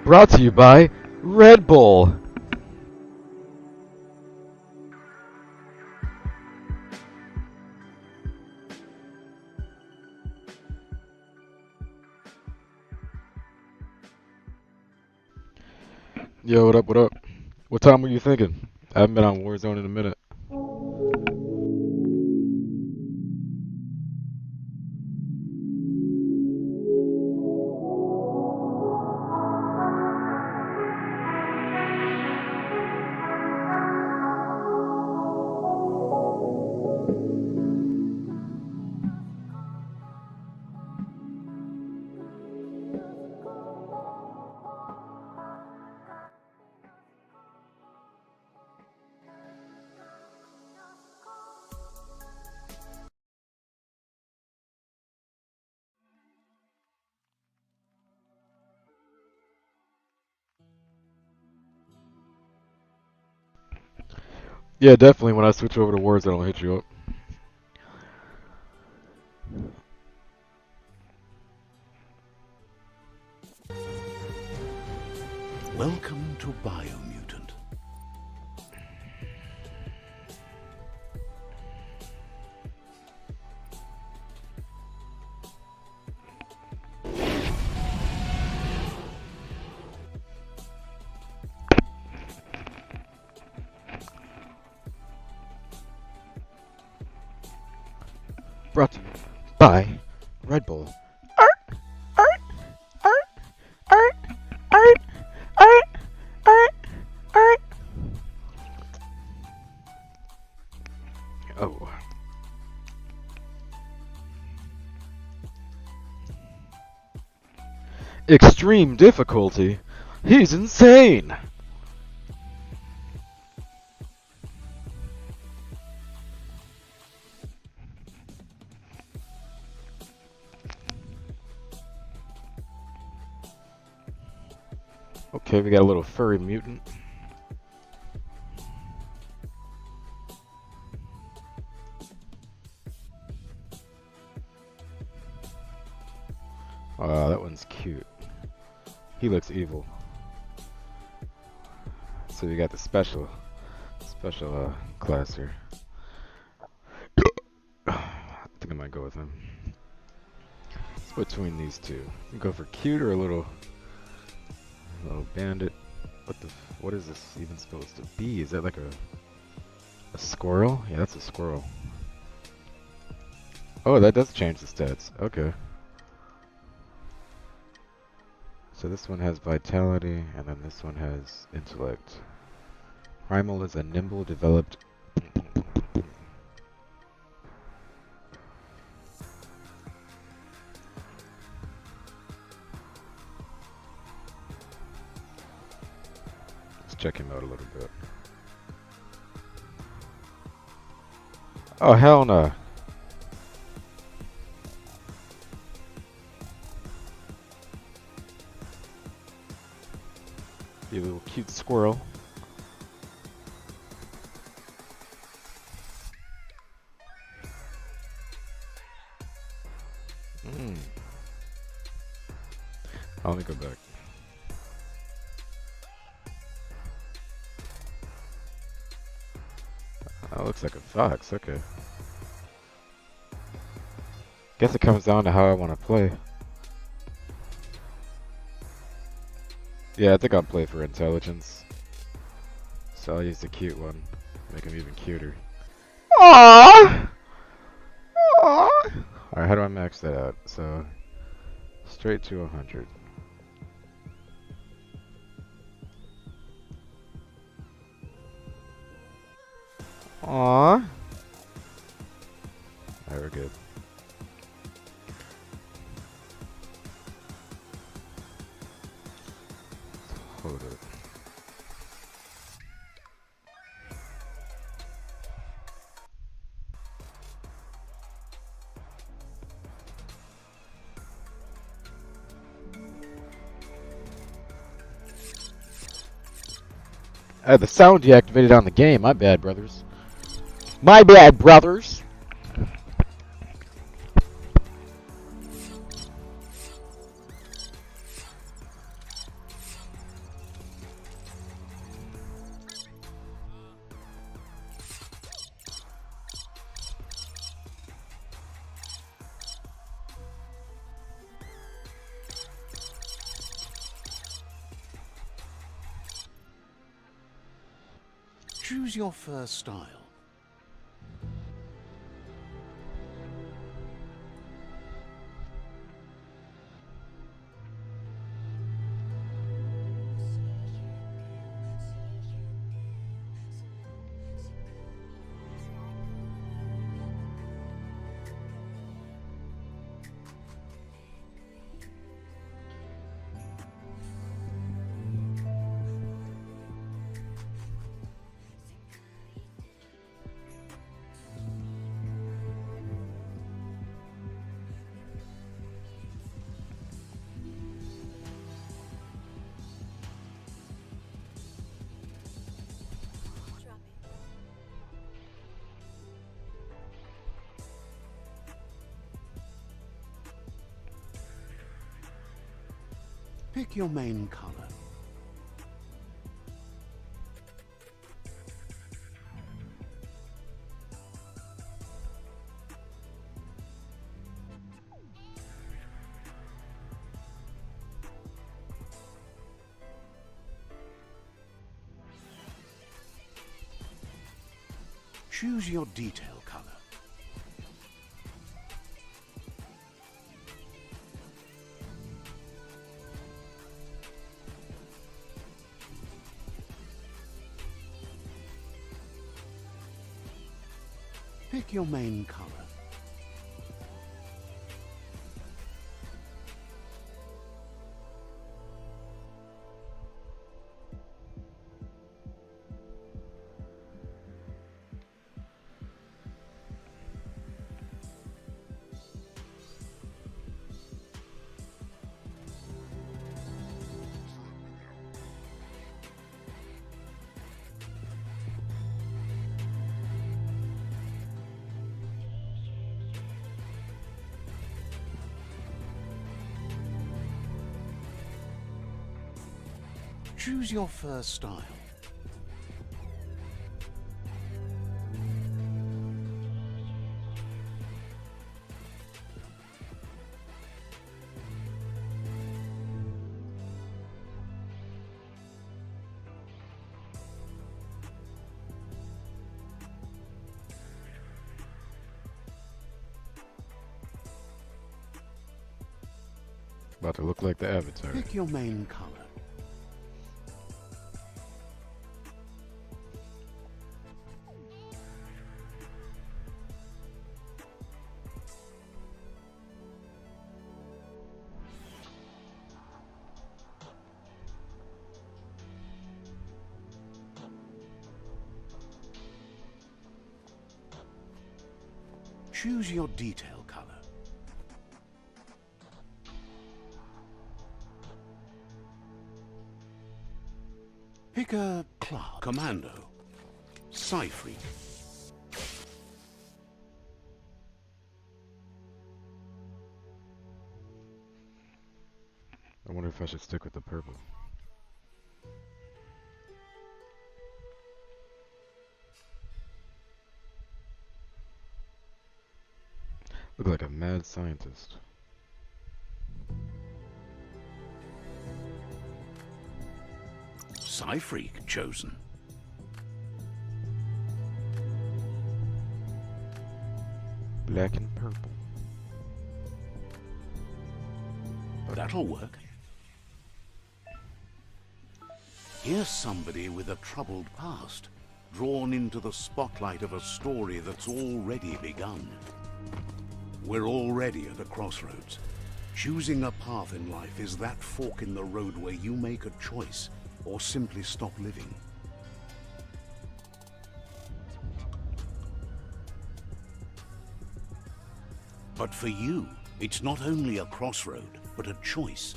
Brought to you by Red Bull. Yo, what up, what up? What time were you thinking? I haven't been on Warzone in a minute. Yeah, definitely when I switch over to Warzone, I'll hit you up. Welcome to Biomutant. Brought to you by Red Bull. Oh. Extreme difficulty? He's insane! Okay, we got a little furry mutant. That one's cute. He looks evil. So we got the special class here. I think I might go with him. It's between these two. You go for cute or a little bandit. What is this even supposed to be? Is that like a squirrel? Yeah, that's a squirrel. Oh, that does change the stats. Okay. So this one has vitality, and then this one has intellect. Primal is a nimble, developed. Let's check him out a little bit. Oh, hell no. You little cute squirrel. Oh, let me go back. Oh, looks like a fox. Okay. Guess it comes down to how I want to play. Yeah, I think I'll play for intelligence. So I'll use the cute one. Make him even cuter. Aww! Aww! Alright, how do I max that out? So, straight to 100. Aww. Alright, we're good. Hold it. I had the sound deactivated on the game. My bad, brothers. My bad, brothers. Choose your fur style. Pick your main color. Choose your detail color. Pick your main color. Choose your fur style. About to look like the Avatar. Pick your main color. Choose your detail color. Pick a class. Commando. Psy-Freak. I wonder if I should stick with the purple. Look like a mad scientist. Psy-Freak chosen. Black and purple. That'll work. Here's somebody with a troubled past, drawn into the spotlight of a story that's already begun. We're already at a crossroads. Choosing a path in life is that fork in the road where you make a choice or simply stop living. But for you, it's not only a crossroad, but a choice.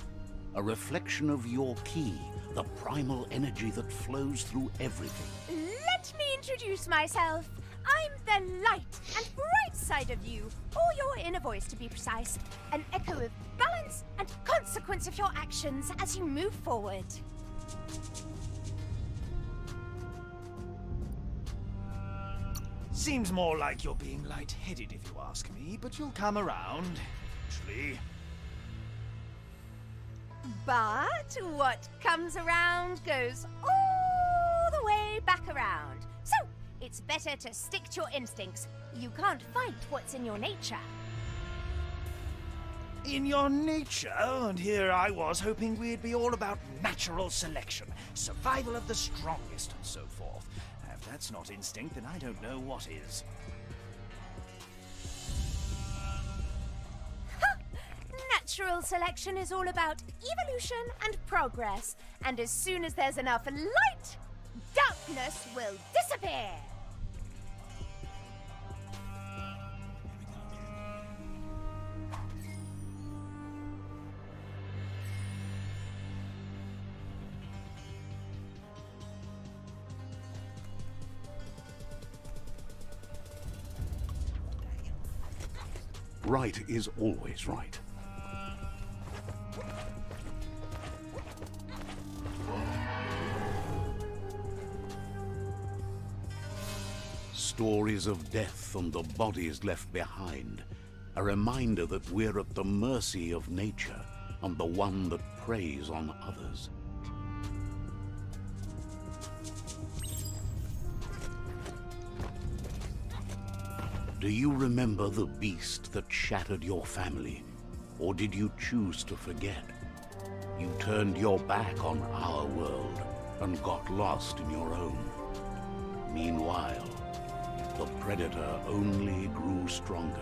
A reflection of your ki, the primal energy that flows through everything. Let me introduce myself. I'm the light and bright side of you, or your inner voice to be precise. An echo of balance and consequence of your actions as you move forward. Seems more like you're being light-headed if you ask me, but you'll come around, eventually. But what comes around goes all the way back around. So It's better to stick to your instincts. You can't fight what's in your nature. In your nature, and here I was hoping we'd be all about natural selection, survival of the strongest, and so forth. If that's not instinct, then I don't know what is. Natural selection is all about evolution and progress, and as soon as there's enough light, darkness will disappear. Right is always right. Stories of death and the bodies left behind, a reminder that we're at the mercy of nature and the one that preys on others. Do you remember the beast that shattered your family, or did you choose to forget? You turned your back on our world and got lost in your own. Meanwhile, the predator only grew stronger.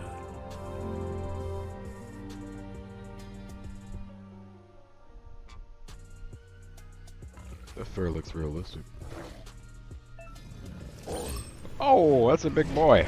The fur looks realistic. Oh, that's a big boy.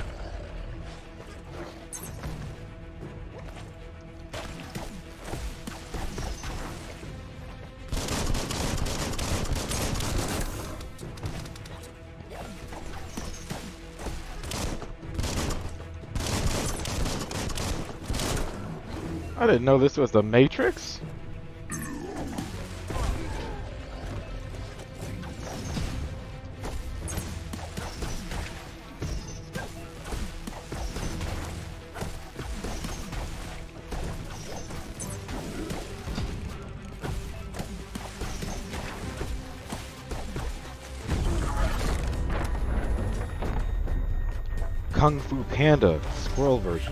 I didn't know this was the Matrix. Kung Fu Panda, squirrel version.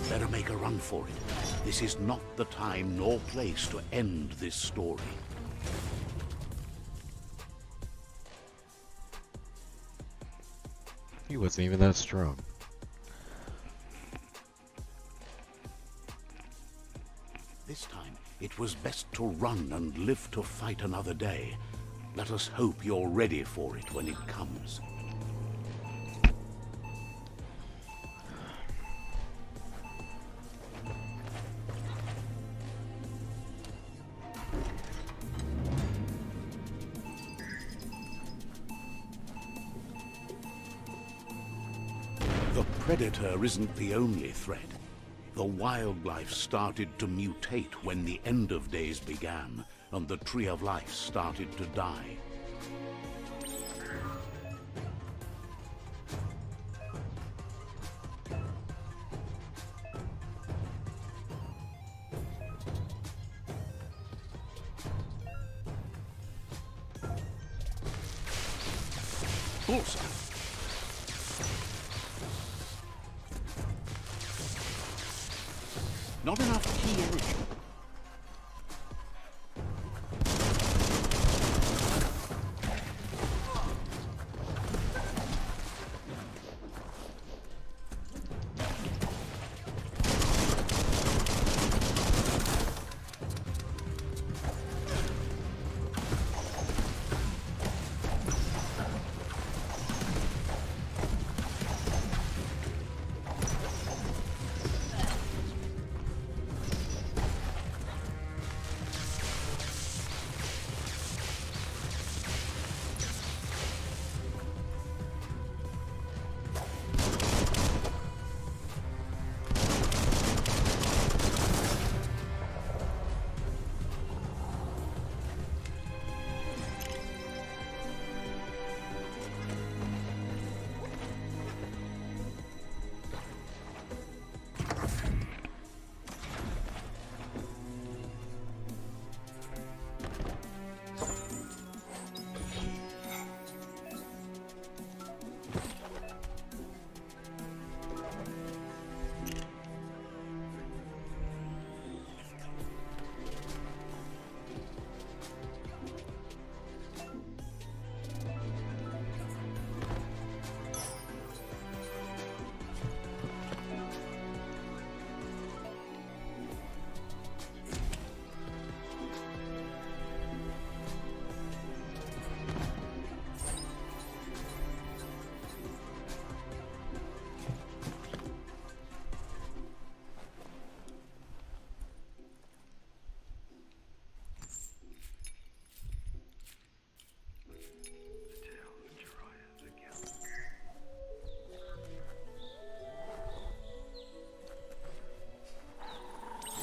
Better make a run for it. This is not the time nor place to end this story. He wasn't even that strong. This time, it was best to run and live to fight another day. Let us hope you're ready for it when it comes. The predator isn't the only threat. The wildlife started to mutate when the end of days began, and the tree of life started to die. Also, not enough key energy.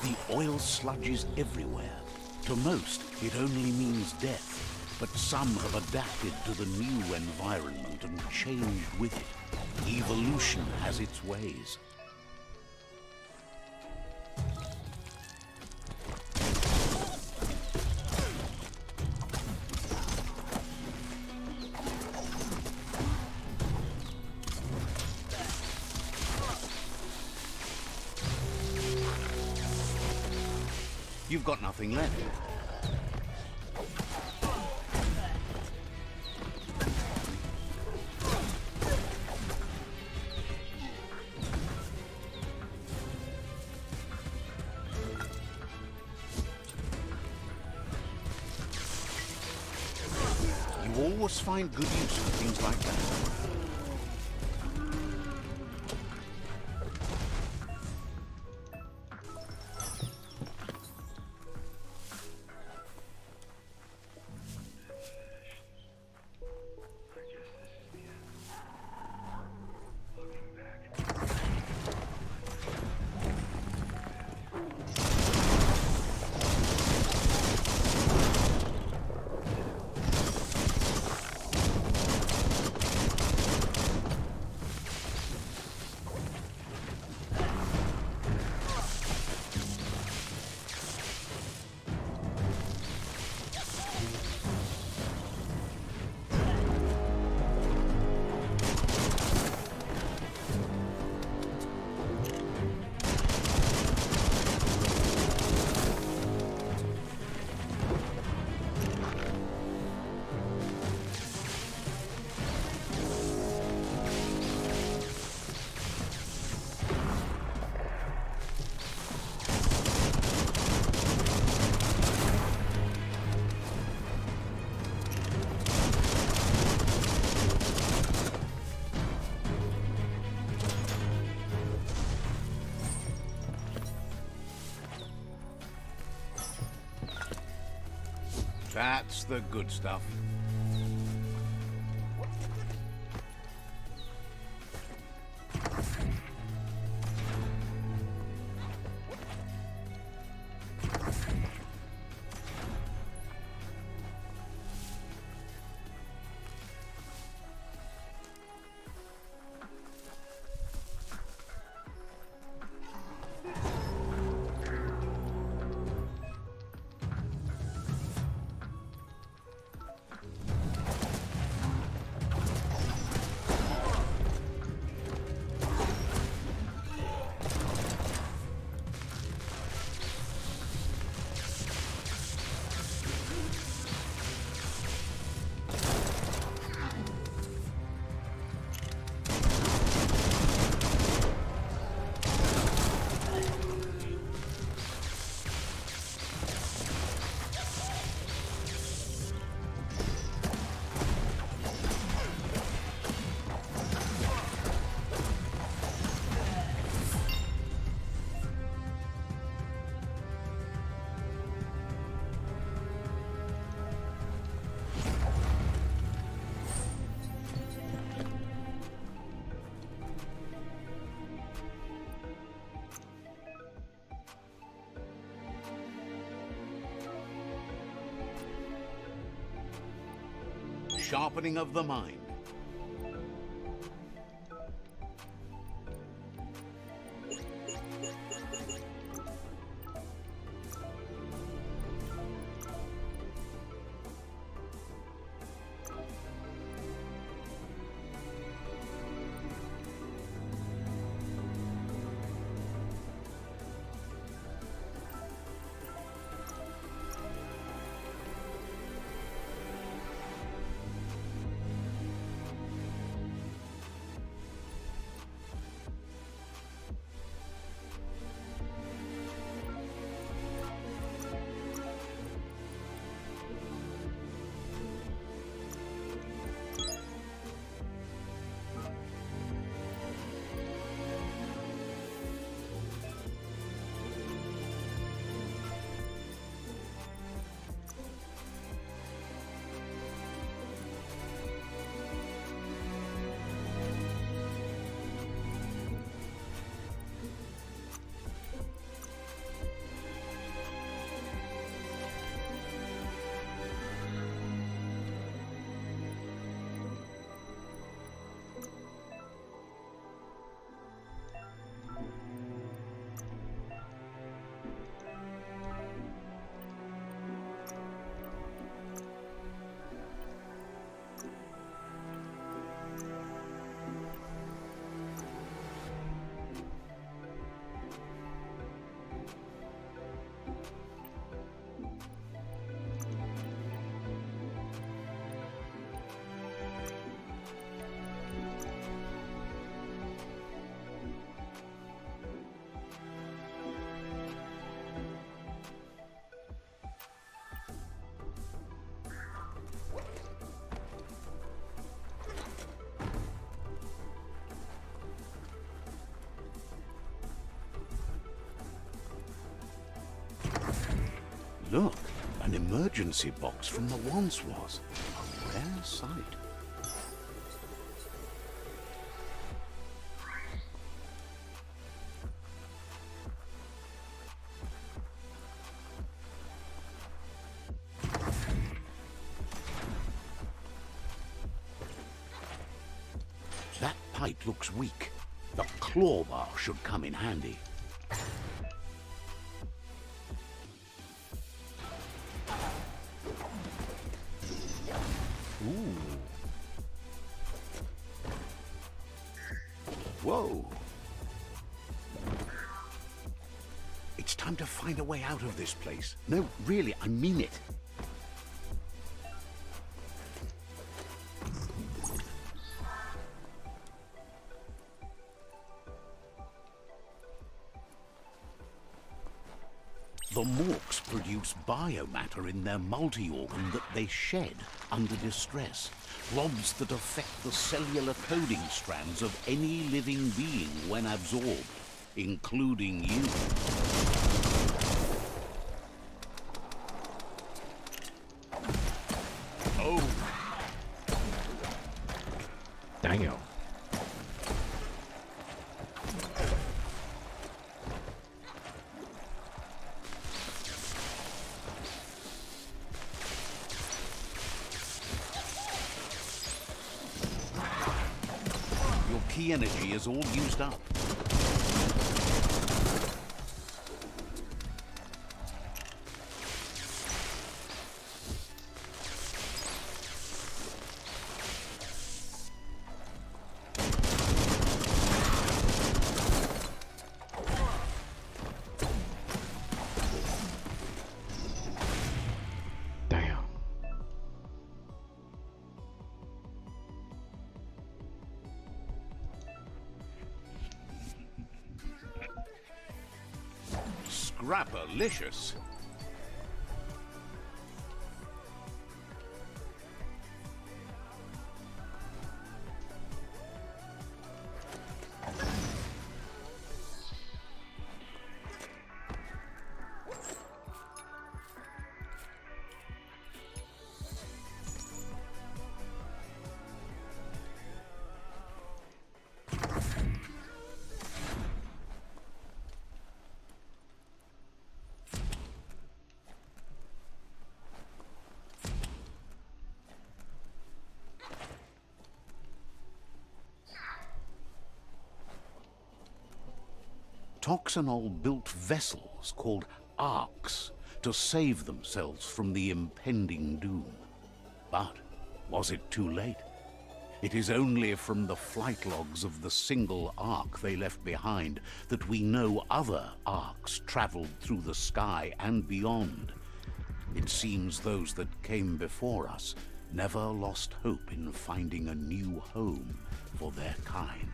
The oil sludges everywhere. To most, it only means death. But some have adapted to the new environment and changed with it. Evolution has its ways. You've got nothing left. You always find good use for things like that. That's the good stuff. Sharpening of the mind. Look, an emergency box from the once was. A rare sight. That pipe looks weak. The claw bar should come in handy. Ooh. Whoa. It's time to find a way out of this place. No, really, I mean it. The morks produce biomatter in their multi-organ that they shed under distress. Blobs that affect the cellular coding strands of any living being when absorbed, including you. Oh. Damn. Key energy is all used up. Damn. Scrapalicious. Toxanol built vessels called arks to save themselves from the impending doom. But was it too late? It is only from the flight logs of the single ark they left behind that we know other arks traveled through the sky and beyond. It seems those that came before us never lost hope in finding a new home for their kind.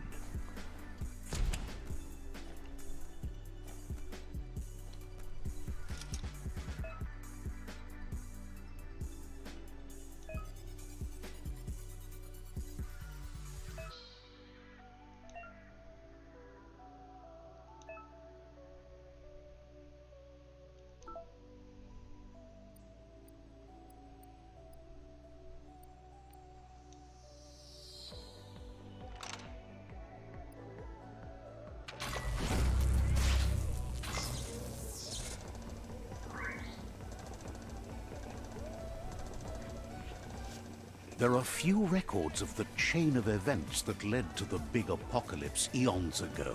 There are few records of the chain of events that led to the big apocalypse eons ago,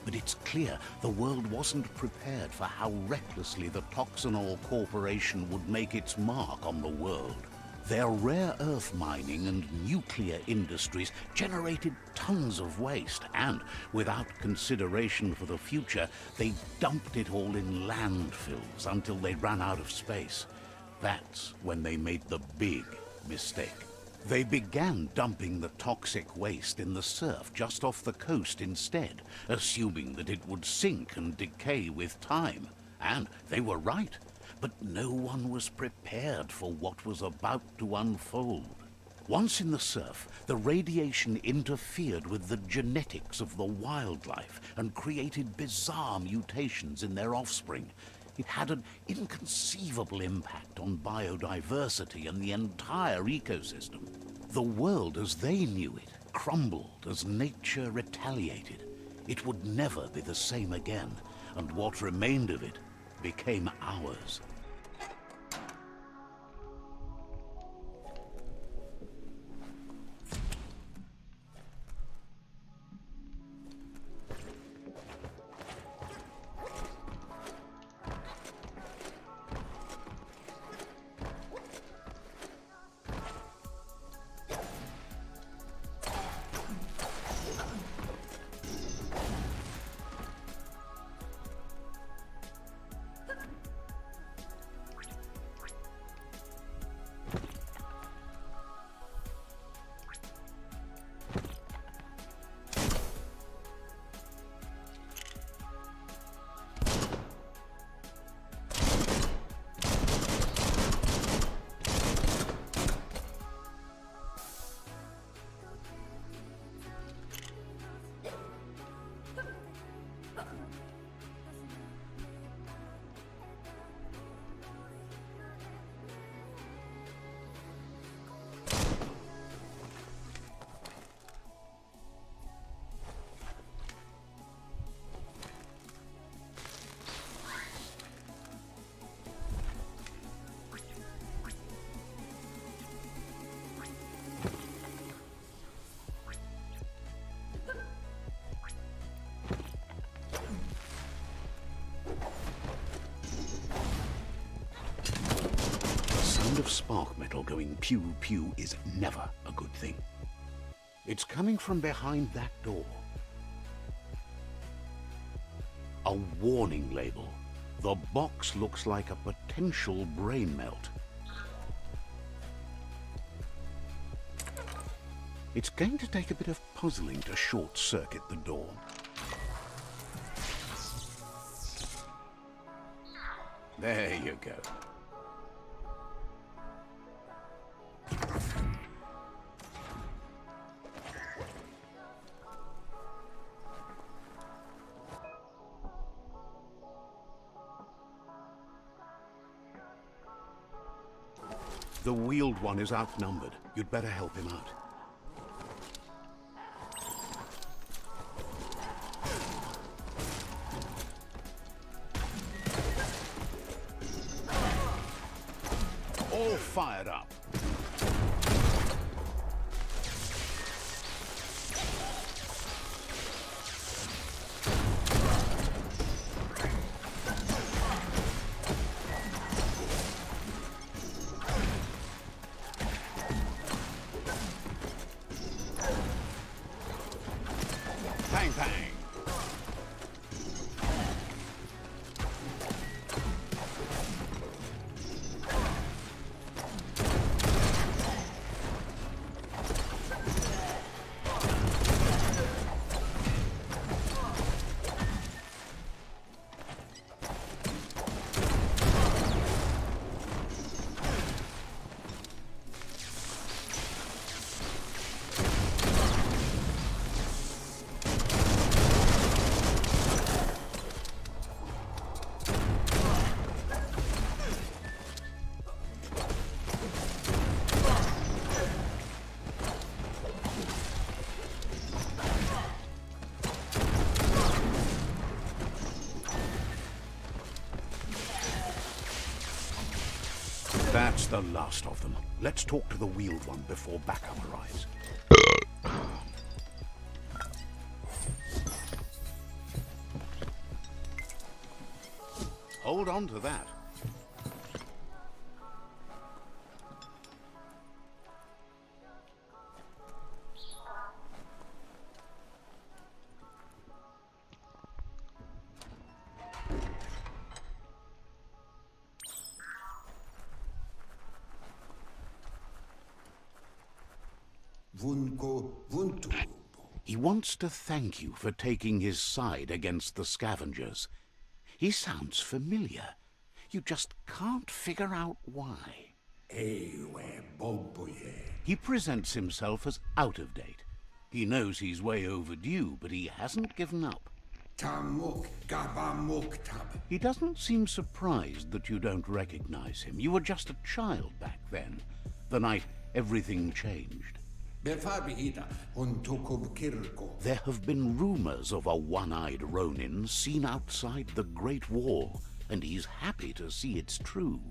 but it's clear the world wasn't prepared for how recklessly the Toxanol Corporation would make its mark on the world. Their rare earth mining and nuclear industries generated tons of waste, and without consideration for the future, they dumped it all in landfills until they ran out of space. That's when they made the big mistake. They began dumping the toxic waste in the surf just off the coast instead, assuming that it would sink and decay with time. And they were right, but no one was prepared for what was about to unfold. Once in the surf, the radiation interfered with the genetics of the wildlife and created bizarre mutations in their offspring. It had an inconceivable impact on biodiversity and the entire ecosystem. The world as they knew it crumbled as nature retaliated. It would never be the same again, and what remained of it became ours. Of spark metal going pew pew is never a good thing. It's coming from behind that door. A warning label. The box looks like a potential brain melt. It's going to take a bit of puzzling to short-circuit the door. There you go. The wheeled one is outnumbered. You'd better help him out. All fired up. Bang, bang. That's the last of them. Let's talk to the wheeled one before backup arrives. Hold on to that. He wants to thank you for taking his side against the scavengers. He sounds familiar. You just can't figure out why. He presents himself as out of date. He knows he's way overdue, but he hasn't given up. He doesn't seem surprised that you don't recognize him. You were just a child back then, the night everything changed. There have been rumors of a one-eyed Ronin seen outside the Great Wall, and he's happy to see it's true.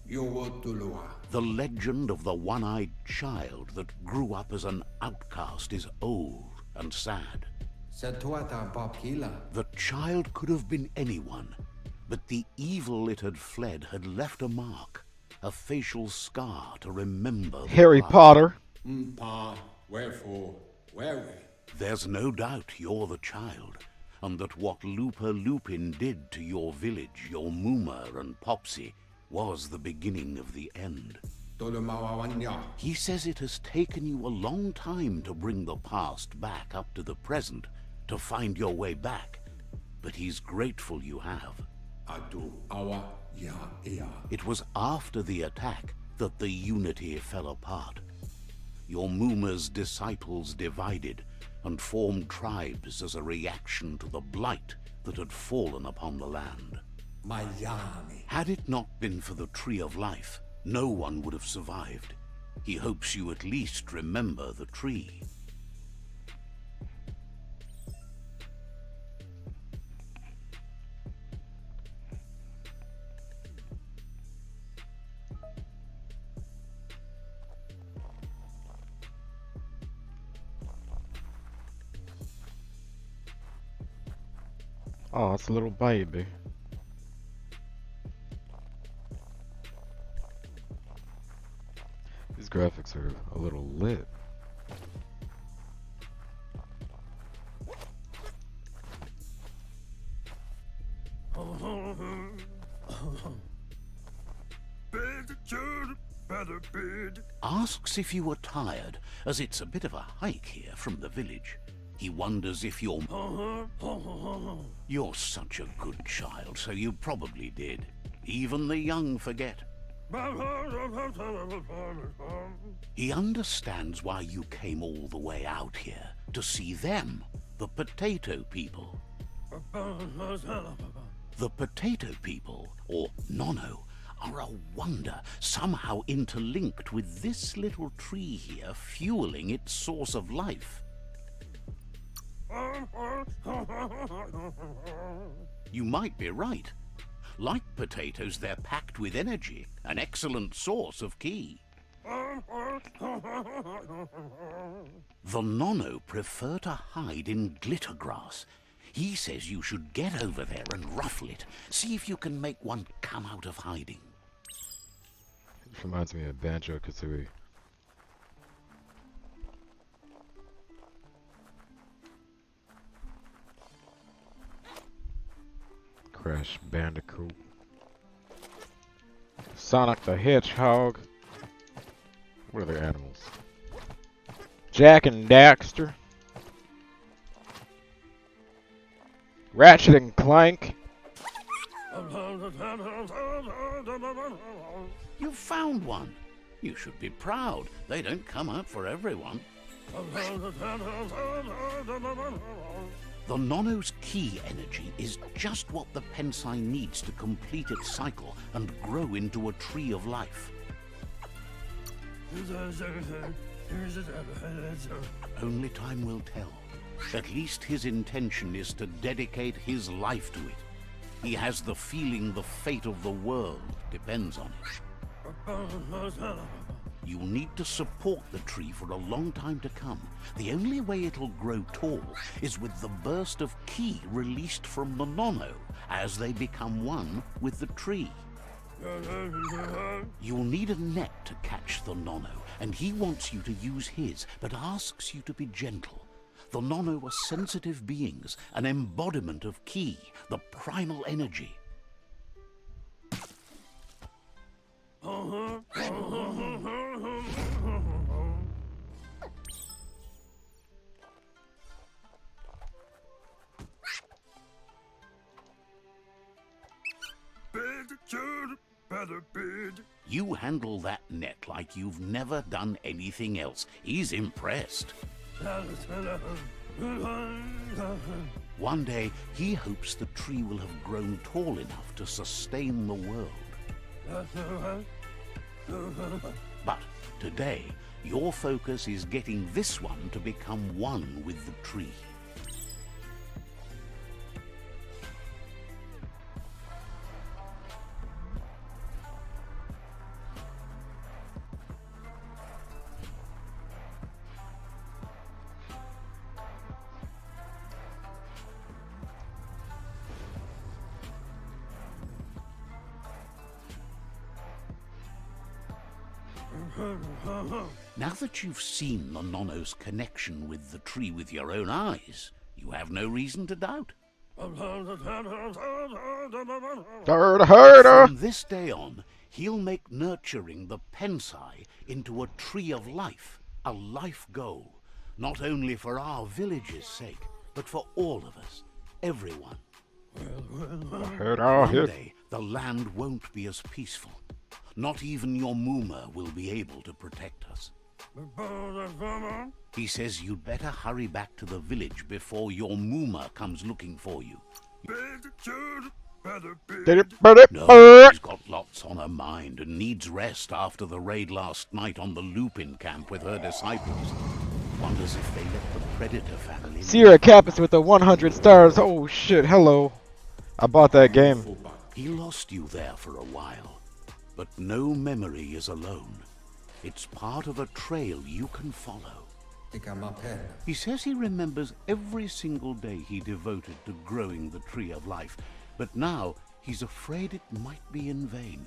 The legend of the one-eyed child that grew up as an outcast is old and sad. The child could have been anyone, but the evil it had fled had left a mark, a facial scar to remember. Harry Potter. Wherefore, where we? There's no doubt you're the child, and that what Looper Lupin did to your village, your Moomer and Popsy, was the beginning of the end. He says it has taken you a long time to bring the past back up to the present, to find your way back, but he's grateful you have. It was after the attack that the unity fell apart. Your Moomer's disciples divided and formed tribes as a reaction to the blight that had fallen upon the land. Had it not been for the Tree of Life, no one would have survived. He hopes you at least remember the tree. Oh, it's a little baby. These graphics are a little lit. Asks if you were tired, as it's a bit of a hike here from the village. He wonders if you're... You're such a good child, so you probably did. Even the young forget. He understands why you came all the way out here, to see them, the potato people. The potato people, or Nono, are a wonder, somehow interlinked with this little tree here, fueling its source of life. You might be right. Like potatoes, they're packed with energy, an excellent source of ki. The Nono prefer to hide in glitter grass. He says you should get over there and ruffle it. See if you can make one come out of hiding. It reminds me of Banjo-Kazooie. Crash Bandicoot. Sonic the Hedgehog. What other animals? Jack and Daxter. Ratchet and Clank. You found one. You should be proud. They don't come out for everyone. The Nono's ki energy is just what the Pensai needs to complete its cycle and grow into a tree of life. Only time will tell. At least his intention is to dedicate his life to it. He has the feeling the fate of the world depends on it. You'll need to support the tree for a long time to come. The only way it'll grow tall is with the burst of ki released from the Nono as they become one with the tree. You'll need a net to catch the Nono, and he wants you to use his, but asks you to be gentle. The Nono are sensitive beings, an embodiment of ki, the primal energy. You handle that net like you've never done anything else. He's impressed. One day, he hopes the tree will have grown tall enough to sustain the world. But today, your focus is getting this one to become one with the tree. Now that you've seen the Nonno's connection with the tree with your own eyes, you have no reason to doubt. From this day on, he'll make nurturing the Pensai into a tree of life, a life goal, not only for our village's sake, but for all of us, everyone. One day, the land won't be as peaceful. Not even your Mooma will be able to protect us. He says you'd better hurry back to the village before your Mooma comes looking for you. No, she's got lots on her mind and needs rest after the raid last night on the Lupin camp with her disciples. Wonders if they let the Predator family... Sierra Campus with the 100 stars. Oh shit, hello. I bought that game. He lost you there for a while. But no memory is alone. It's part of a trail you can follow. He says he remembers every single day he devoted to growing the Tree of Life, but now he's afraid it might be in vain.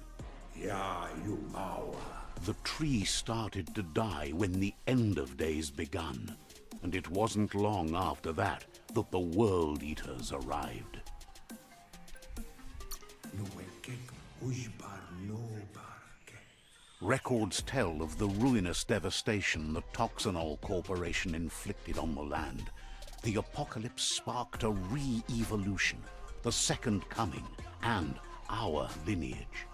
The tree started to die when the end of days begun, and it wasn't long after that that the World Eaters arrived. Records tell of the ruinous devastation the Toxanol Corporation inflicted on the land. The apocalypse sparked a re-evolution, the Second Coming, and our lineage.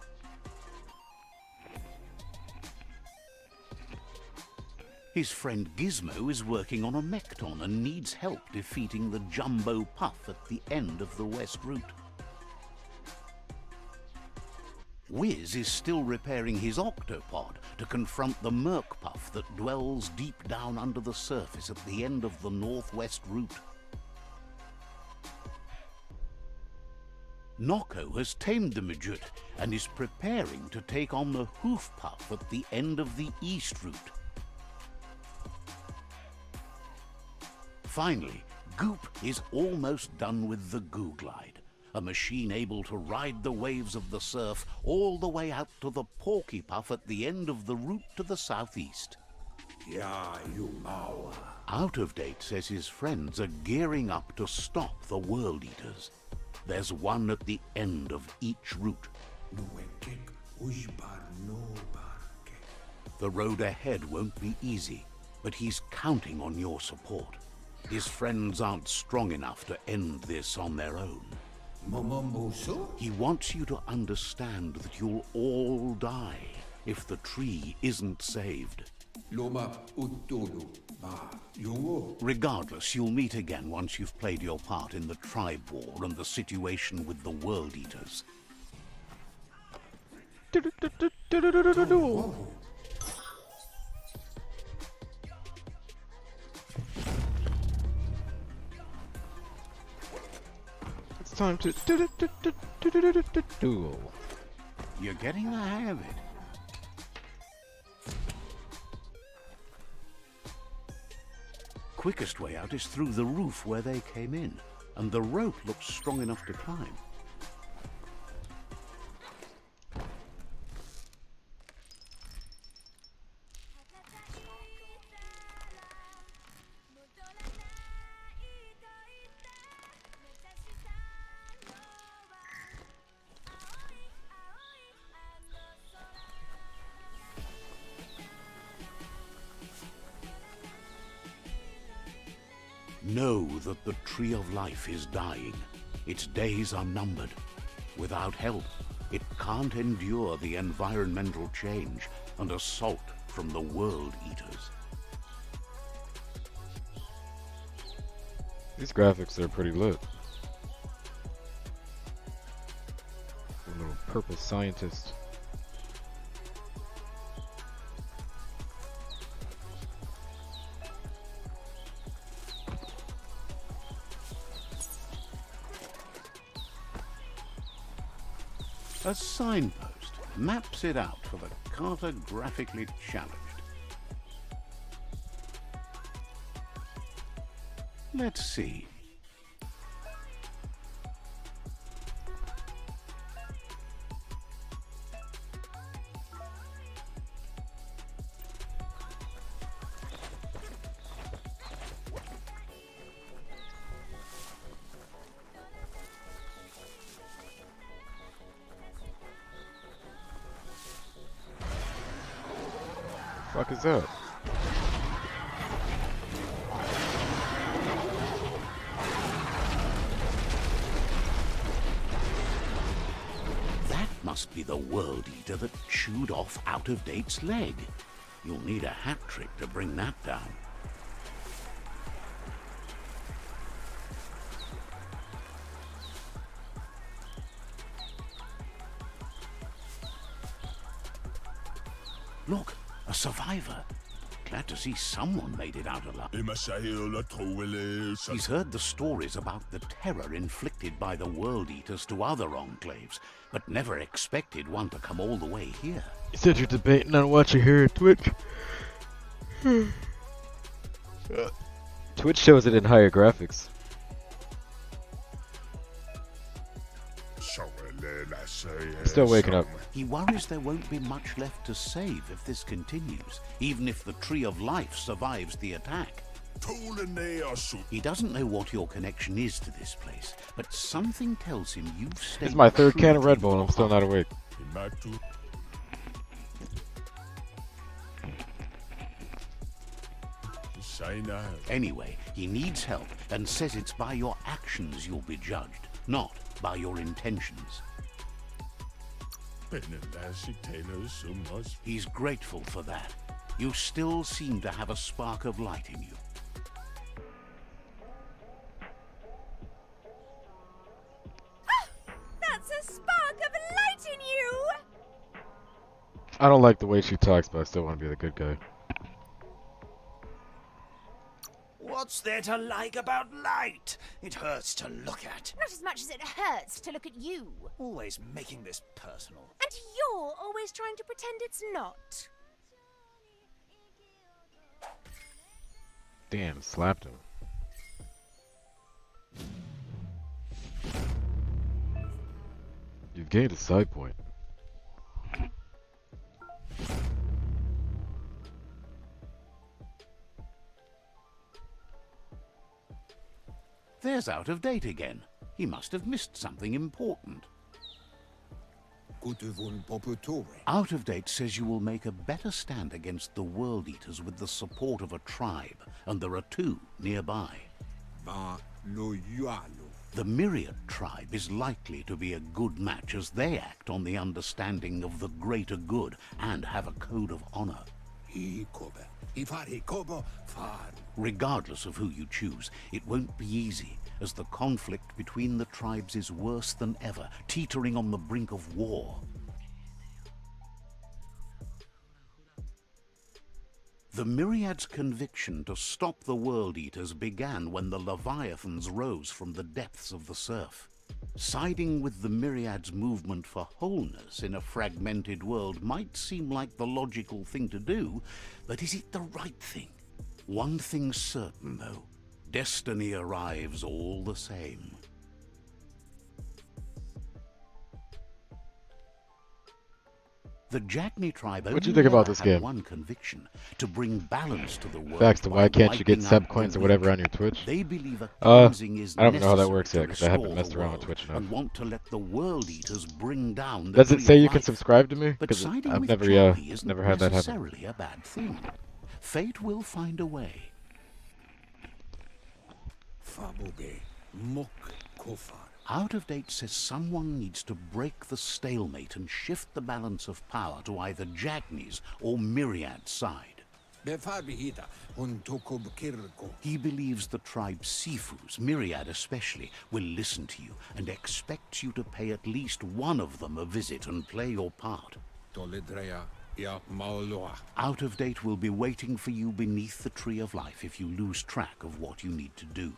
His friend Gizmo is working on a Mekton and needs help defeating the Jumbo Puff at the end of the West Route. Wiz is still repairing his octopod to confront the Merc Puff that dwells deep down under the surface at the end of the Northwest Route. Noko has tamed the Midget and is preparing to take on the Hoof Puff at the end of the East Route. Finally, Goop is almost done with the Goo Glide, a machine able to ride the waves of the surf all the way out to the Porky Puff at the end of the route to the southeast. Out of Date says his friends are gearing up to stop the World Eaters. There's one at the end of each route. The road ahead won't be easy, but he's counting on your support. His friends aren't strong enough to end this on their own. He wants you to understand that you'll all die if the tree isn't saved. Regardless, you'll meet again once you've played your part in the tribe war and the situation with the World Eaters. It's time to duel. You're getting the hang of it. Quickest way out is through the roof where they came in, and the rope looks strong enough to climb. Know that the Tree of Life is dying. Its days are numbered. Without help, it can't endure the environmental change and assault from the World Eaters. These graphics are pretty lit. A little purple scientist. A signpost maps it out for the cartographically challenged. Let's see. Fuck is that? That must be the World Eater that chewed off Out-of-Date's leg. You'll need a hat trick to bring that down. Look, a survivor. Glad to see someone made it out alive. He's heard the stories about the terror inflicted by the World Eaters to other enclaves, but never expected one to come all the way here. You said you're debating on watching here at Twitch. Twitch shows it in higher graphics. Still waking up. He worries there won't be much left to save if this continues, even if the Tree of Life survives the attack. He doesn't know what your connection is to this place, but something tells him you've stayed. This is my third true can of to Red Bull and your I'm still not heart. awake. Anyway, he needs help and says it's by your actions you'll be judged, not by your intentions. He's grateful for that. You still seem to have a spark of light in you. That's a spark of light in you! I don't like the way she talks, but I still want to be the good guy. What's there to like about light? It hurts to look at. Not as much as it hurts to look at you. Always making this personal. And you're always trying to pretend it's not. Damn, slapped him. You've gained a side point. There's Out-of-Date again. He must have missed something important. Out-of-Date says you will make a better stand against the World Eaters with the support of a tribe, and there are two nearby. The Myriad tribe is likely to be a good match as they act on the understanding of the greater good and have a code of honor. Regardless of who you choose, it won't be easy, as the conflict between the tribes is worse than ever, teetering on the brink of war. The Myriad's conviction to stop the World Eaters began when the Leviathans rose from the depths of the surf. Siding with the Myriad's movement for wholeness in a fragmented world might seem like the logical thing to do, but is it the right thing? One thing's certain, though. Destiny arrives all the same. The Jagni tribe What'd you think about this had game? one conviction: to bring balance to the world. Facts to why by can't you get wiping sub out coins the or whatever weak. on your Twitch? They believe a cleansing is I don't know how that necessary works yet to because I haven't restore messed the around with world, Twitch enough. and want to let the World Eaters bring down the Does it Tree say of you can Life. subscribe to me? But Because siding I've with never, Jagni isn't never had that happen. necessarily a bad thing. Fate will find a way. Out-of-Date says someone needs to break the stalemate and shift the balance of power to either Jagni's or Myriad's side. Befarbihita, hun tukub kirko. He believes the tribe Sifus, Myriad especially, will listen to you and expects you to pay at least one of them a visit and play your part. Tolidrea, ya maulua. Out of Date will be waiting for you beneath the Tree of Life if you lose track of what you need to do.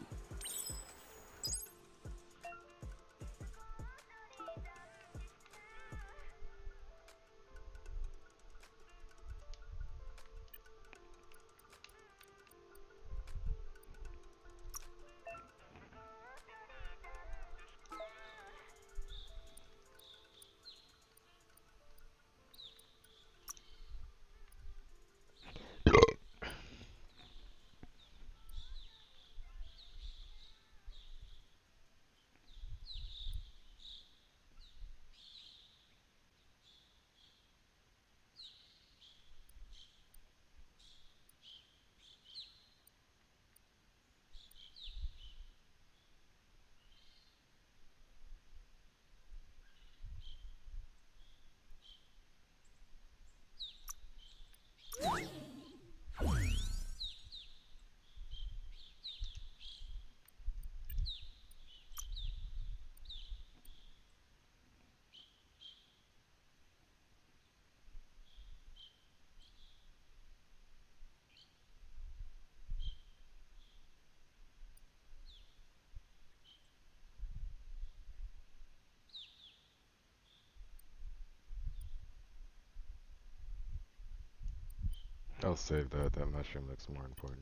I'll save that. That mushroom looks more important.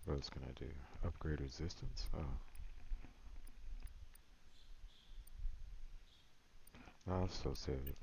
What else can I do? Upgrade resistance? Oh. No, I'll still save it.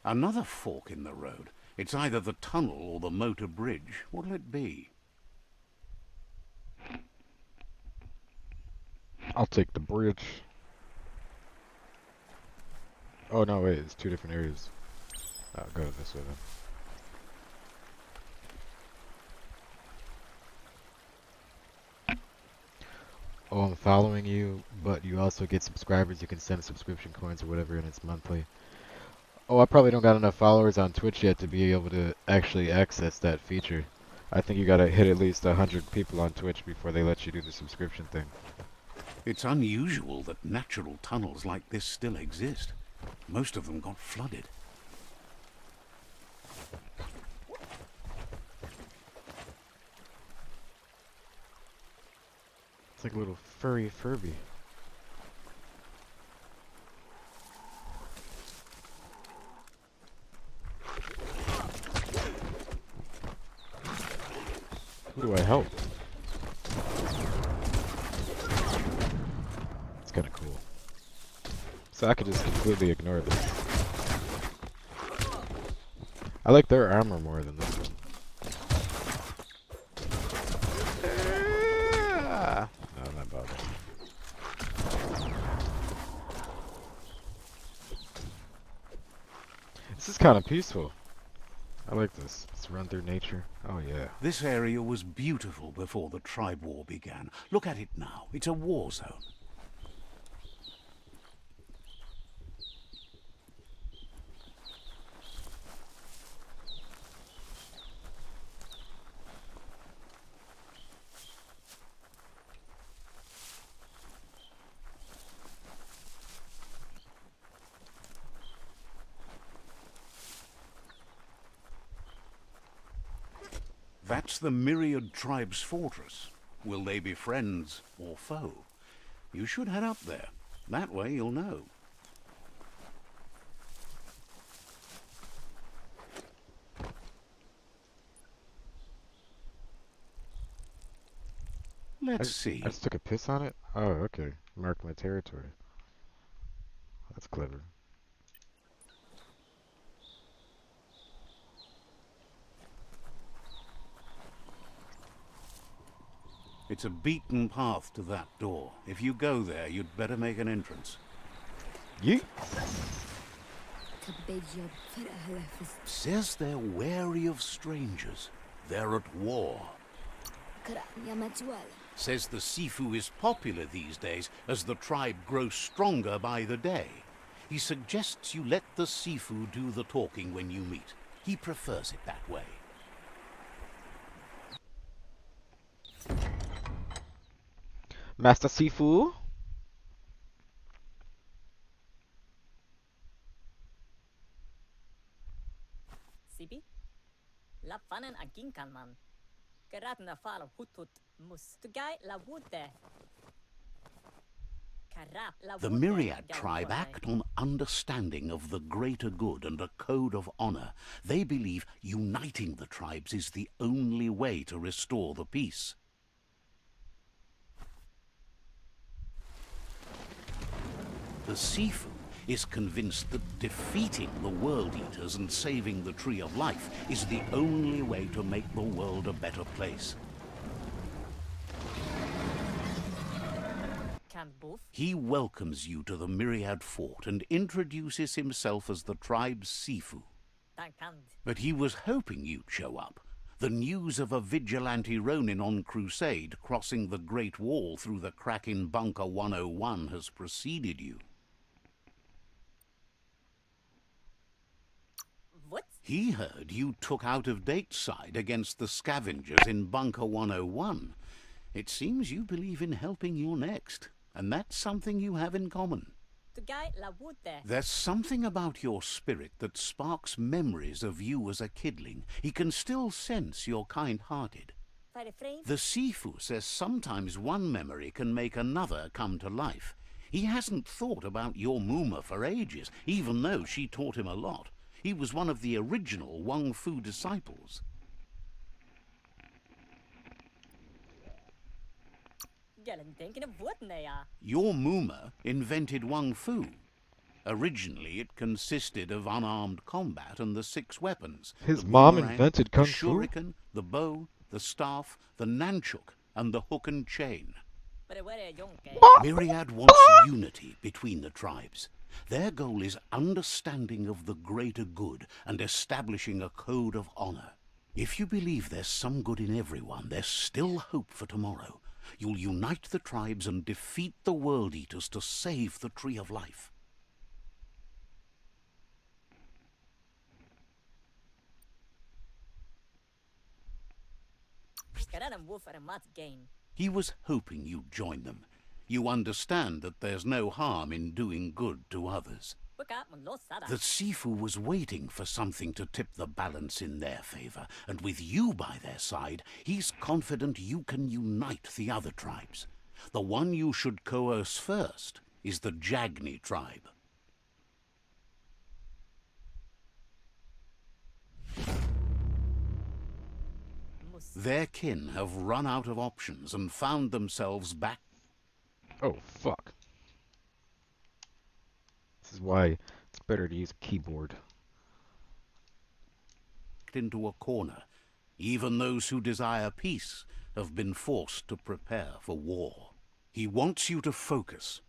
Another fork in the road. It's either the tunnel or the motor bridge. What'll it be? I'll take the bridge. Oh no, wait, it's two different areas. I'll go this way then. Oh, I'm following you, but you also get subscribers. You can send subscription coins or whatever, and it's monthly. Oh, I probably don't got enough followers on Twitch yet to be able to actually access that feature. I think you gotta hit at least 100 people on Twitch before they let you do the subscription thing. It's unusual that natural tunnels like this still exist. Most of them got flooded. It's like a little furry Furby. Who do I help? It's kind of cool. So I could just completely ignore this. I like their armor more than this one. No, I'm not bothered. This is kind of peaceful. I like this. Let's run through nature. Oh yeah. This area was beautiful before the tribe war began. Look at it now. It's a war zone. That's the Myriad tribe's fortress. Will they be friends or foe? You should head up there. That way you'll know. Let's see. I just took a piss on it? Oh, okay. Mark my territory. That's clever. It's a beaten path to that door. If you go there, you'd better make an entrance. Yeet. Says they're wary of strangers. They're at war. Says the Sifu is popular these days as the tribe grows stronger by the day. He suggests you let the Sifu do the talking when you meet. He prefers it that way. Master Sifu. Sibi? Lapfanen aginkan man. Geratna fal hutut mus. Tugai la wute. The Myriad tribe act on understanding of the greater good and a code of honor. They believe uniting the tribes is the only way to restore the peace. The Sifu is convinced that defeating the World Eaters and saving the Tree of Life is the only way to make the world a better place. He welcomes you to the Myriad Fort and introduces himself as the tribe's Sifu. But he was hoping you'd show up. The news of a vigilante Ronin on crusade crossing the Great Wall through the crack in Bunker 101 has preceded you. What? He heard you took out-of-date side against the scavengers in Bunker 101. It seems you believe in helping your next. And that's something you have in common. There's something about your spirit that sparks memories of you as a kidling. He can still sense you're kind-hearted. The Sifu says sometimes one memory can make another come to life. He hasn't thought about your Muma for ages, even though she taught him a lot. He was one of the original Wang Fu disciples. Your Muma invented Wang Fu. Originally, it consisted of unarmed combat and the 6 weapons. His the mom boomerang, invented Kung the Fu? shuriken, the bow, the staff, the nunchuk, and the hook and chain. Myriad wants unity between the tribes. Their goal is understanding of the greater good and establishing a code of honor. If you believe there's some good in everyone, there's still hope for tomorrow. You'll unite the tribes and defeat the World Eaters to save the Tree of Life. He was hoping you'd join them. You understand that there's no harm in doing good to others. The Sifu was waiting for something to tip the balance in their favor, and with you by their side, he's confident you can unite the other tribes. The one you should coerce first is the Jagni tribe. Their kin have run out of options and found themselves back. Oh, fuck. This is why it's better to use a keyboard. Into a corner. Even those who desire peace have been forced to prepare for war. He wants you to focus.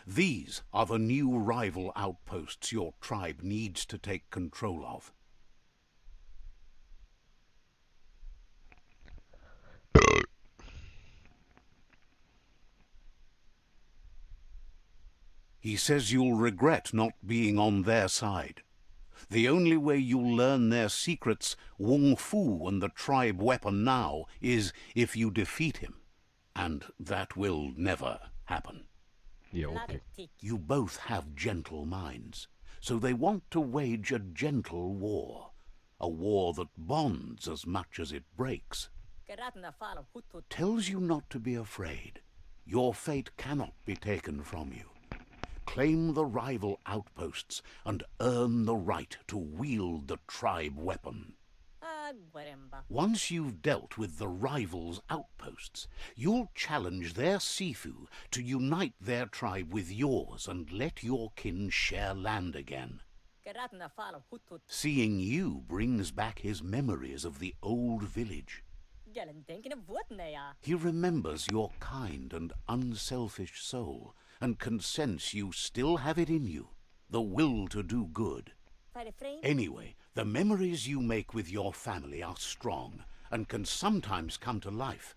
These are the new rival outposts your tribe needs to take control of. He says you'll regret not being on their side. The only way you'll learn their secrets, Wung Fu and the tribe weapon now, is if you defeat him. And that will never happen. Yeah, okay. You both have gentle minds, so they want to wage a gentle war. A war that bonds as much as it breaks. Tells you not to be afraid. Your fate cannot be taken from you. Claim the rival outposts and earn the right to wield the tribe weapon. Once you've dealt with the rivals' outposts, you'll challenge their Sifu to unite their tribe with yours and let your kin share land again. Seeing you brings back his memories of the old village. Gellen denken of what ja. He remembers your kind and unselfish soul, and can sense you still have it in you, the will to do good. Anyway, the memories you make with your family are strong, and can sometimes come to life.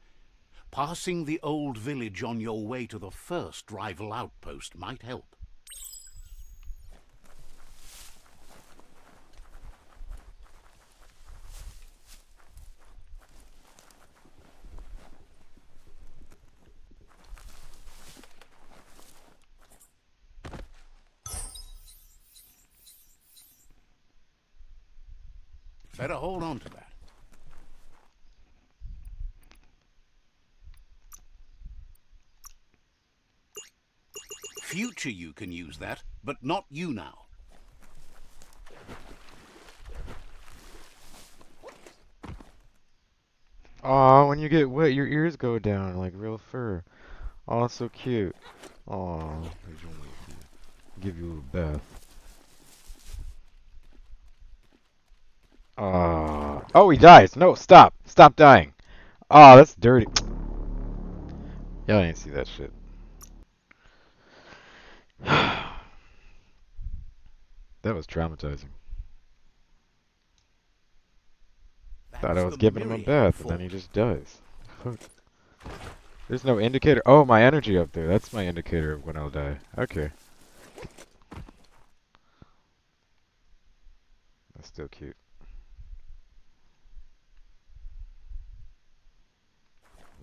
Passing the old village on your way to the first rival outpost might help. Better hold on to that. Future you can use that, but not you now. Aw, when you get wet, your ears go down like real fur. Aw, that's so cute. Aw, give you a little bath. Oh, he dies. No, stop. Stop dying. Aw, that's dirty. Y'all didn't see that shit. That was traumatizing. Thought I was giving him a bath, and then he just dies. Fuck. There's no indicator. Oh, my energy up there. That's my indicator of when I'll die. Okay. That's still cute.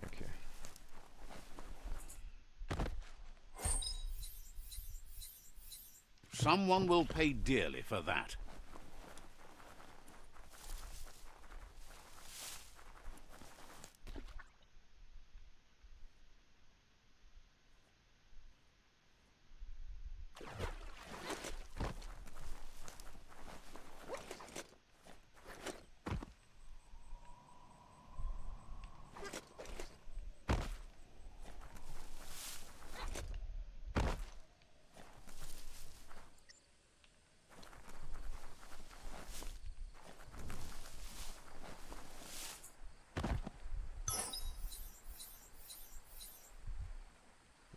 Okay. Someone will pay dearly for that.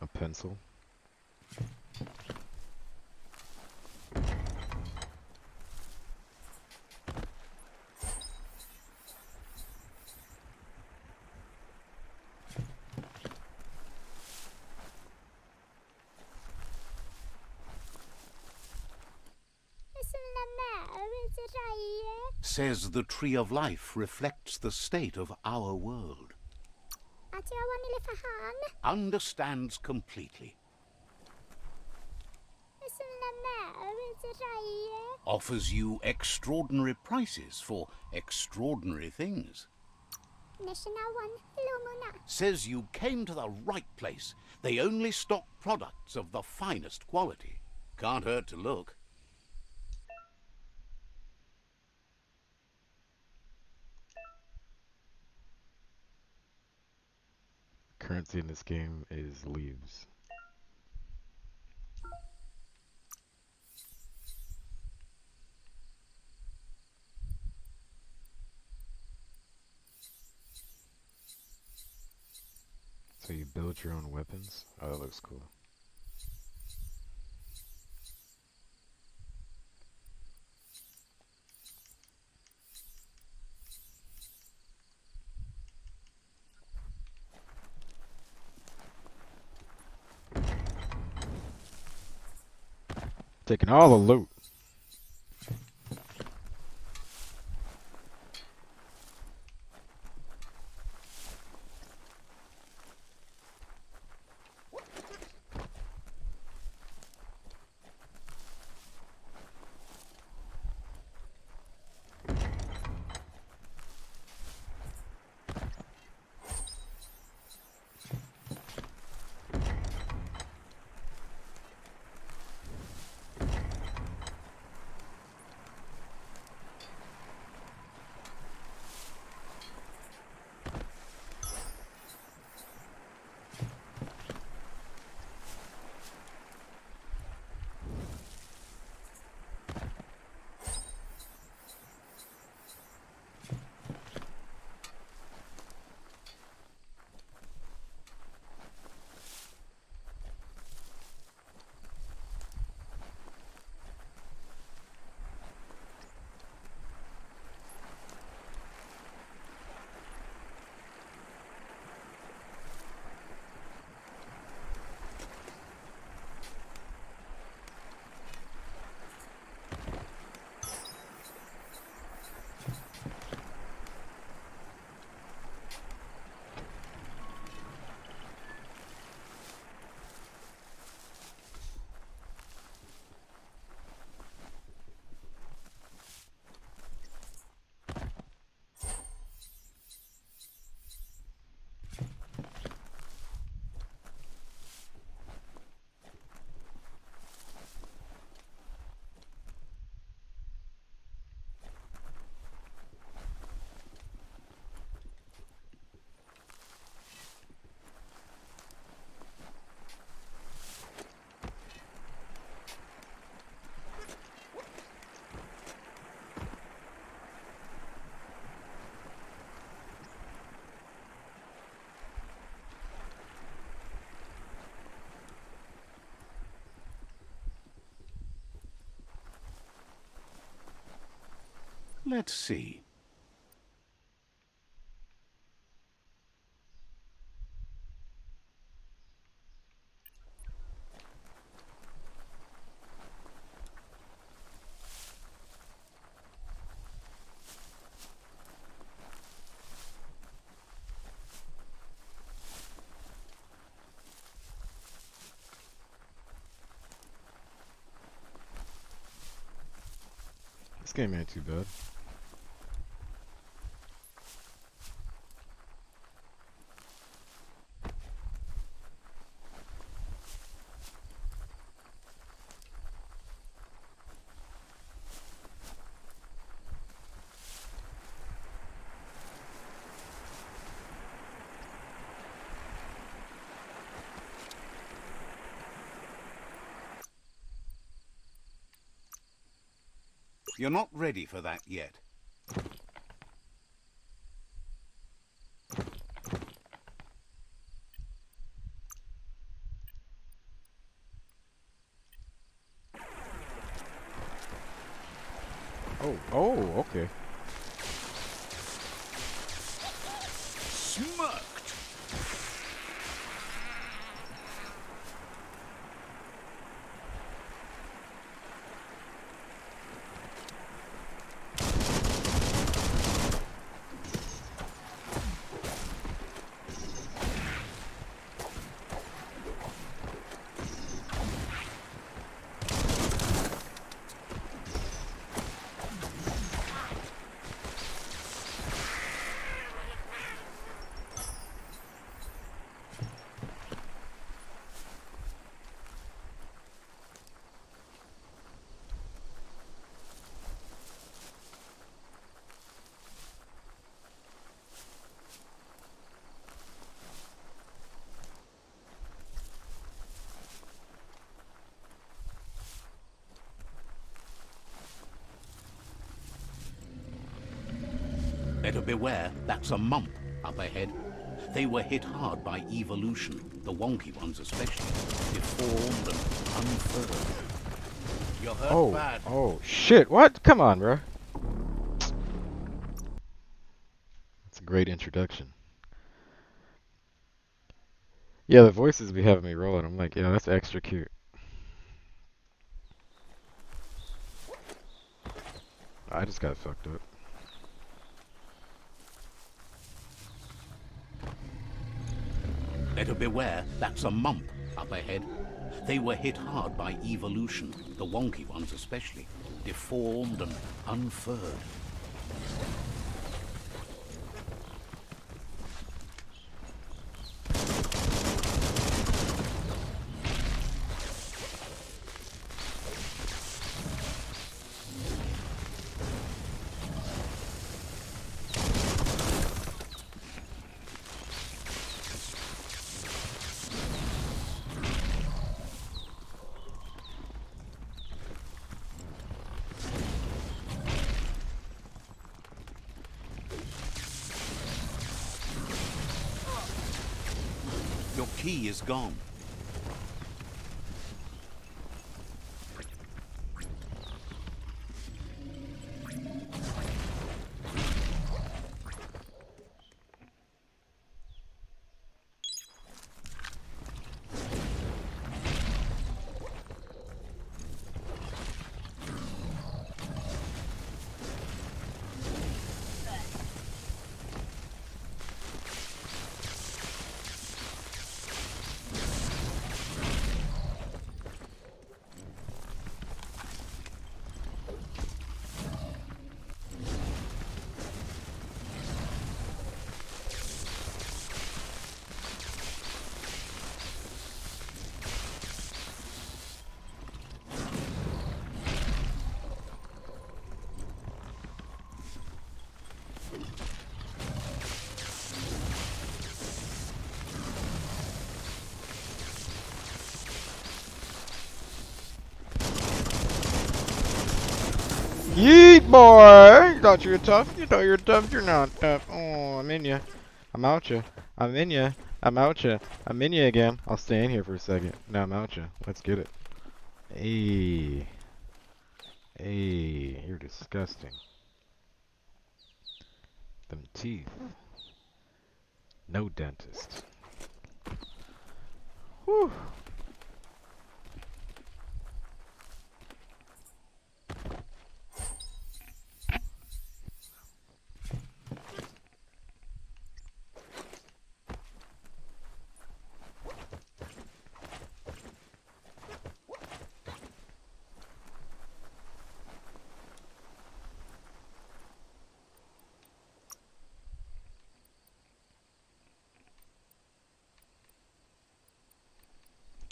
A pencil. Says the Tree of Life reflects the state of our world. Understands completely. Offers you extraordinary prices for extraordinary things. Says you came to the right place. They only stock products of the finest quality. Can't hurt to look. Currency in this game is leaves. So you build your own weapons? Oh, that looks cool. Taking all the loot. Let's see. This game ain't too bad. You're not ready for that yet. Oh, okay. Smirked. Better beware, that's a mump up ahead. They were hit hard by evolution, the wonky ones especially, deformed and unfurled. You're hurt bad. Oh, shit, what? Come on, bro. That's a great introduction. Yeah, the voices be having me rolling. I'm like, yeah, that's extra cute. I just got fucked up. Better beware, that's a mump up ahead. They were hit hard by evolution, the wonky ones especially, deformed and unfurled. Your key is gone. Yeet, boy! You thought you were tough? You thought you were tough? You're not tough. Oh, I'm in ya. I'm out ya. I'm in ya. I'm out ya. I'm in ya again. I'll stay in here for a second. Now I'm out ya. Let's get it. Hey. Hey, you're disgusting. teeth. No dentist. Whew.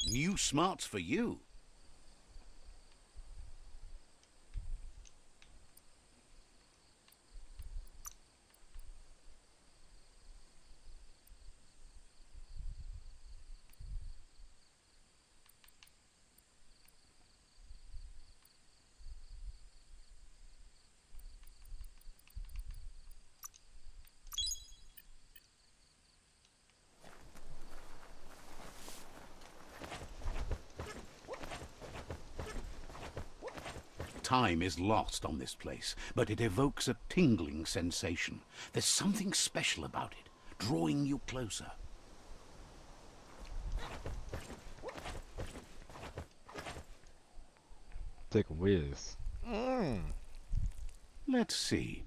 New smarts for you. Time is lost on this place, but it evokes a tingling sensation. There's something special about it, drawing you closer. Take a whiz. Let's see.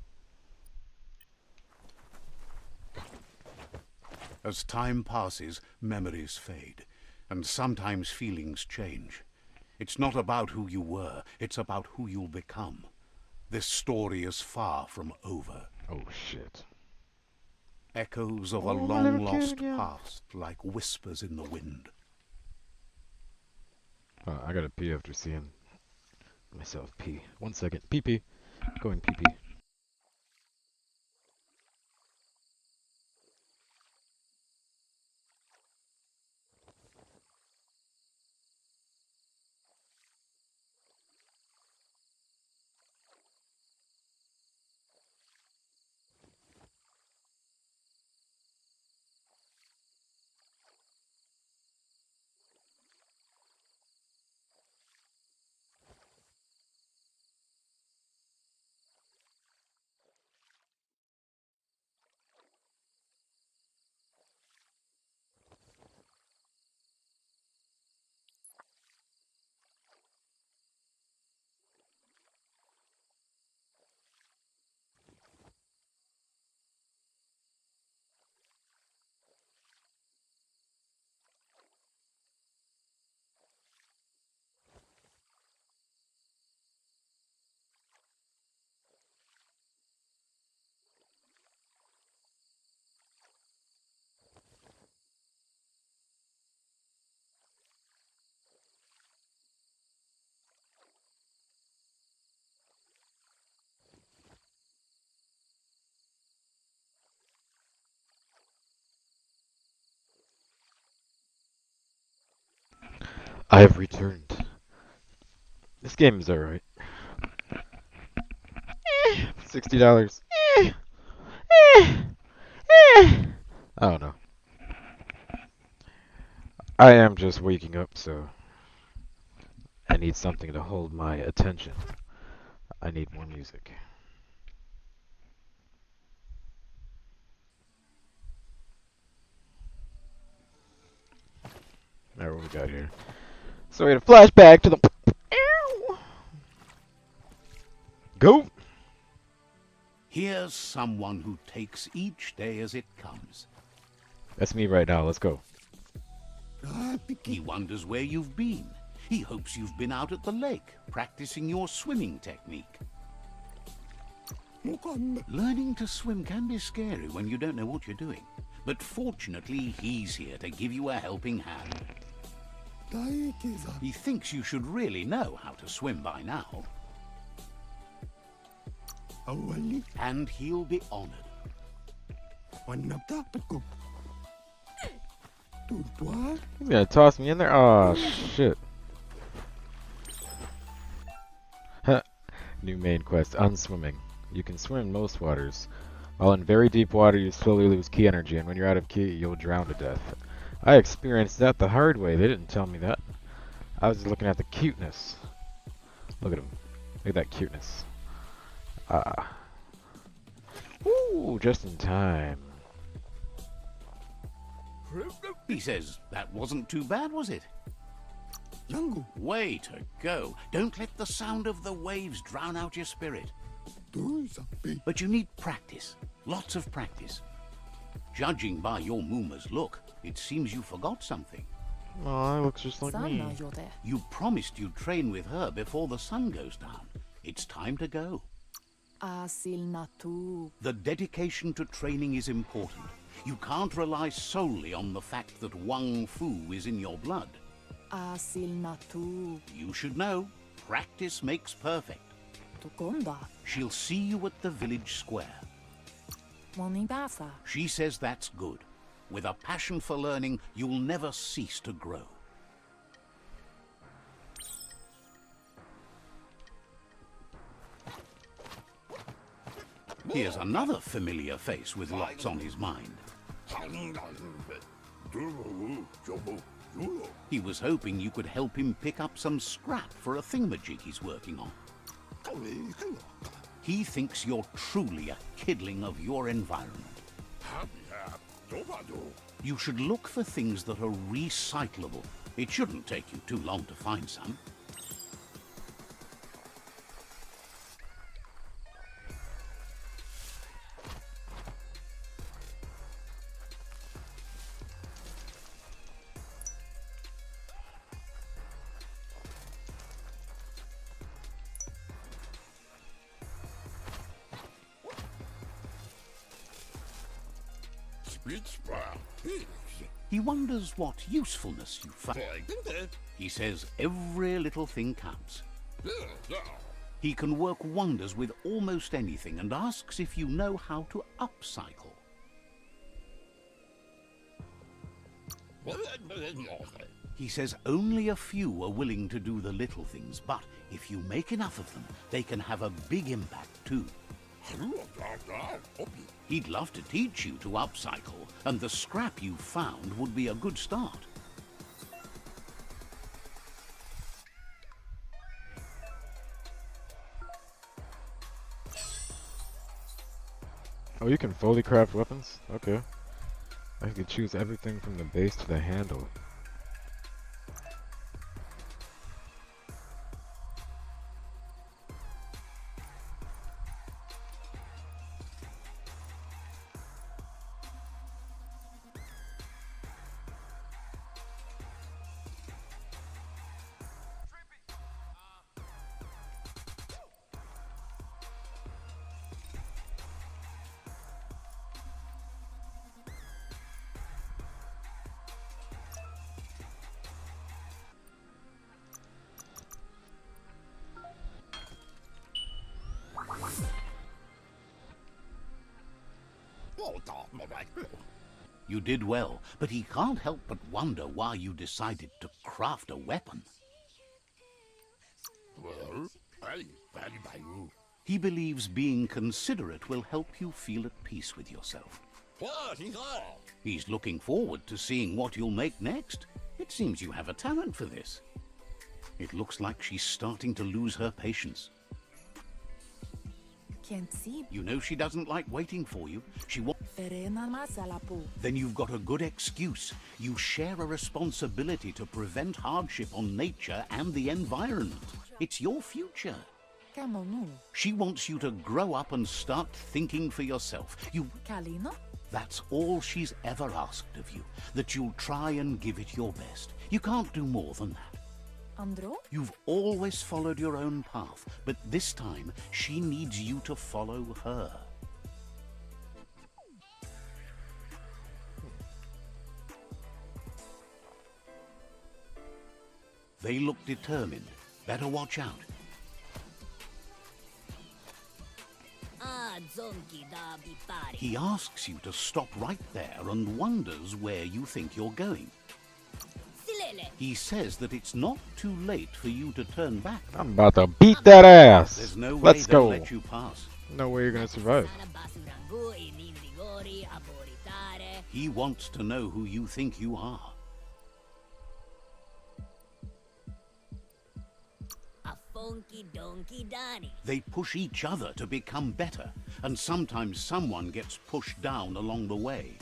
As time passes, memories fade, and sometimes feelings change. It's not about who you were, it's about who you'll become. This story is far from over. Oh shit. Echoes of a Oh, my little kid long-lost again. past, like whispers in the wind. I gotta pee after seeing myself pee. 1 second. Pee pee. Going pee pee. I have returned. This game is alright. $60. I don't know. I am just waking up, so I need something to hold my attention. I need more music. Alright, what we got here? So we had a flashback to the... Go! Here's someone who takes each day as it comes. That's me right now, let's go. He wonders where you've been. He hopes you've been out at the lake, practicing your swimming technique. Learning to swim can be scary when you don't know what you're doing. But fortunately, he's here to give you a helping hand. He thinks you should really know how to swim by now. And he'll be honored. He's gonna toss me in there? Oh shit. New main quest, unswimming. You can swim in most waters. While in very deep water, you slowly lose key energy, and when you're out of key, you'll drown to death. I experienced that the hard way. They didn't tell me that. I was just looking at the cuteness. Look at him. Look at that cuteness. Woo! Ooh, just in time. He says that wasn't too bad, was it? Way to go. Don't let the sound of the waves drown out your spirit. But you need practice. Lots of practice. Judging by your Mooma's look, it seems you forgot something. Aw, it looks just like me. You promised you'd train with her before the sun goes down. It's time to go. The dedication to training is important. You can't rely solely on the fact that Wang Fu is in your blood. You should know, practice makes perfect. She'll see you at the village square. She says that's good. With a passion for learning, you'll never cease to grow. Here's another familiar face with lots on his mind. He was hoping you could help him pick up some scrap for a thingamajig he's working on. He thinks you're truly a kidling of your environment. You should look for things that are recyclable. It shouldn't take you too long to find some. He wonders what usefulness you find. He says every little thing counts. He can work wonders with almost anything and asks if you know how to upcycle. He says only a few are willing to do the little things, but if you make enough of them, they can have a big impact too. He'd love to teach you to upcycle, and the scrap you found would be a good start. Oh, you can fully craft weapons? Okay. I can choose everything from the base to the handle. You did well, but he can't help but wonder why you decided to craft a weapon. He believes being considerate will help you feel at peace with yourself. He's looking forward to seeing what you'll make next. It seems you have a talent for this. It looks like she's starting to lose her patience. Can't see. You know she doesn't like waiting for you. She wants. Then you've got a good excuse. You share a responsibility to prevent hardship on nature and the environment. It's your future. She wants you to grow up and start thinking for yourself. That's all she's ever asked of you, that you'll try and give it your best. You can't do more than that. Andro? You've always followed your own path, but this time she needs you to follow her. They look determined. Better watch out. He asks you to stop right there and wonders where you think you're going. He says that it's not too late for you to turn back. I'm about to beat that ass. There's no way Let's they'll go. let you pass. No way you're gonna survive. He wants to know who you think you are. Donkey Donkey Donny. They push each other to become better, and sometimes someone gets pushed down along the way.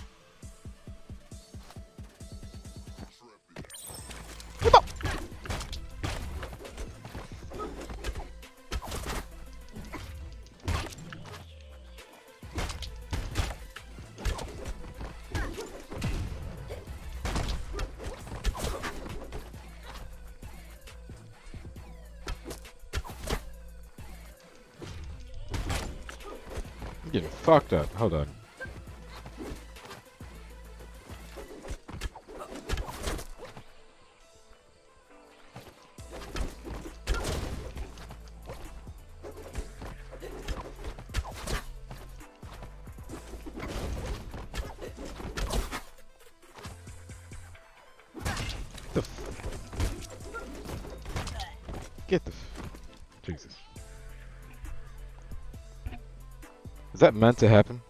I'm getting fucked up. Hold on. Get the Jesus. Is that meant to happen?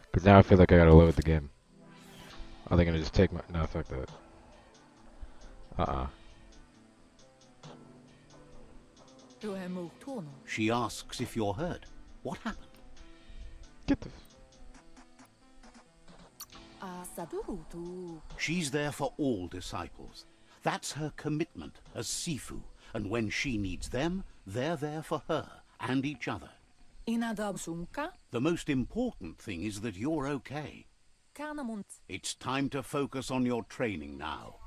Because now I feel like I gotta load the game. Are they gonna just take my... No, fuck that. She asks if you're hurt. What happened? Get the... She's there for all disciples. That's her commitment as Sifu, and when she needs them, they're there for her and each other. The most important thing is that you're okay. It's time to focus on your training now.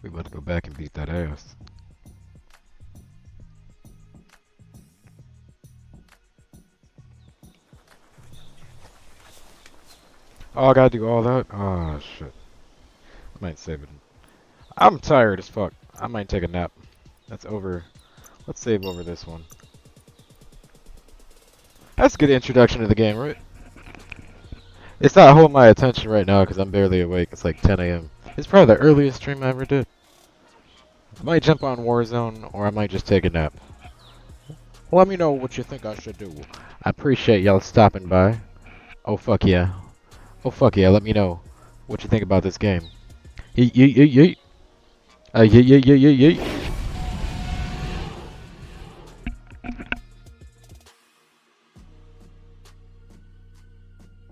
We about to go back and beat that ass. Oh, I gotta do all that? Oh, shit. I might save it. I'm tired as fuck. I might take a nap. That's over. Let's save over this one. That's a good introduction to the game, right? It's not holding my attention right now because I'm barely awake. It's like 10 a.m. It's probably the earliest stream I ever did. I might jump on Warzone, or I might just take a nap. Let me know what you think I should do. I appreciate y'all stopping by. Oh, fuck yeah. Oh, fuck yeah. Let me know what you think about this game. Yeet, yeet, yeet, yeet. Yeet, yeet, yeet, yeet, yeet.